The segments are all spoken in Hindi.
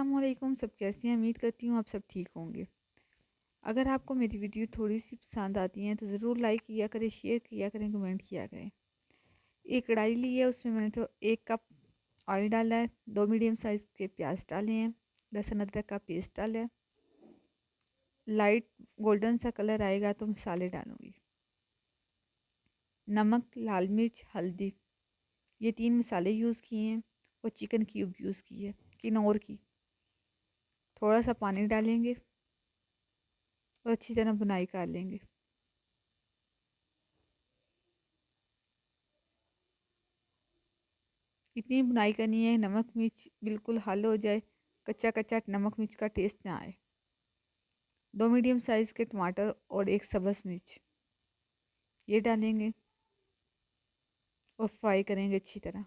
अस्सलाम वालेकुम। सब कैसे हैं? उम्मीद करती हूँ आप सब ठीक होंगे। अगर आपको मेरी वीडियो थोड़ी सी पसंद आती हैं तो ज़रूर लाइक किया करें, शेयर किया करें, कमेंट किया करें। एक कढ़ाई ली है, उसमें मैंने तो 1 कप ऑयल डाला है, 2 मीडियम साइज़ के प्याज डाले हैं, लहसुन अदरक का पेस्ट डाला है। लाइट गोल्डन सा कलर आएगा तो मसाले डालूँगी। नमक, लाल मिर्च, हल्दी, ये 3 मसाले यूज़ किए हैं और चिकन क्यूब यूज़ की है, किनौर की। थोड़ा सा पानी डालेंगे और अच्छी तरह बुनाई कर लेंगे। इतनी बुनाई करनी है नमक मिर्च बिल्कुल हल हो जाए, कच्चा कच्चा नमक मिर्च का टेस्ट ना आए। 2 मीडियम साइज़ के टमाटर और 1 सब्ज़ मिर्च ये डालेंगे और फ्राई करेंगे अच्छी तरह।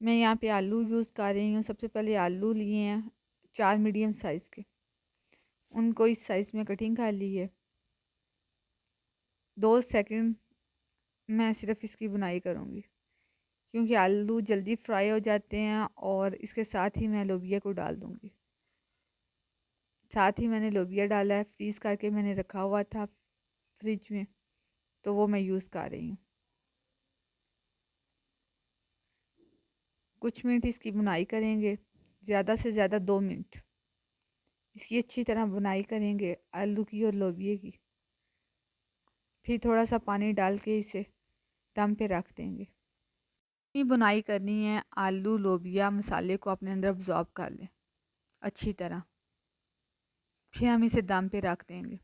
मैं यहाँ पे आलू यूज़ कर रही हूँ। सबसे पहले आलू लिए हैं 4 मीडियम साइज़ के, उनको इस साइज़ में कटिंग कर ली है। 2 सेकंड मैं सिर्फ इसकी बुनाई करूँगी क्योंकि आलू जल्दी फ्राई हो जाते हैं। और इसके साथ ही मैं लोबिया को डाल दूँगी। साथ ही मैंने लोबिया डाला है, फ्रीज़ करके मैंने रखा हुआ था फ्रिज में, तो वो मैं यूज़ कर रही हूँ। कुछ मिनट इसकी बुनाई करेंगे, ज़्यादा से ज़्यादा 2 मिनट इसकी अच्छी तरह बुनाई करेंगे आलू की और लोबिये की। फिर थोड़ा सा पानी डाल के इसे दम पे रख देंगे। ये बुनाई करनी है, आलू लोबिया मसाले को अपने अंदर अब्जॉर्ब कर लें अच्छी तरह। फिर हम इसे दम पे रख देंगे।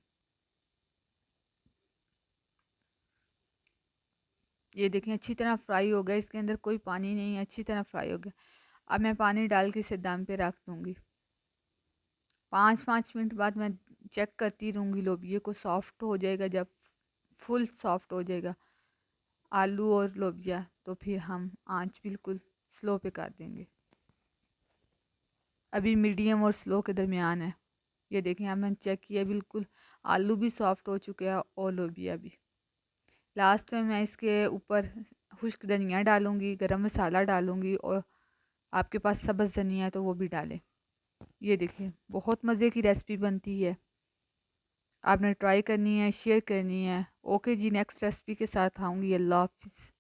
ये देखें अच्छी तरह फ्राई हो गया, इसके अंदर कोई पानी नहीं है, अच्छी तरह फ्राई हो गया। अब मैं पानी डाल के इसे दम पे रख दूँगी। 5-5 मिनट बाद मैं चेक करती रहूँगी। लोबिये को सॉफ्ट हो जाएगा, जब फुल सॉफ्ट हो जाएगा आलू और लोबिया, तो फिर हम आंच बिल्कुल स्लो पे कर देंगे। अभी मीडियम और स्लो के दरमियान है। ये देखें, अब मैंने चेक किया, बिल्कुल आलू भी सॉफ्ट हो चुके हैं और लोबिया भी। लास्ट में मैं इसके ऊपर खुश्क धनिया डालूँगी, गरम मसाला डालूँगी, और आपके पास सब्ज़ धनिया है तो वो भी डालें। ये देखिए बहुत मज़े की रेसिपी बनती है, आपने ट्राई करनी है, शेयर करनी है। ओके जी, नेक्स्ट रेसिपी के साथ आऊँगी। अल्लाह हाफ़िज़।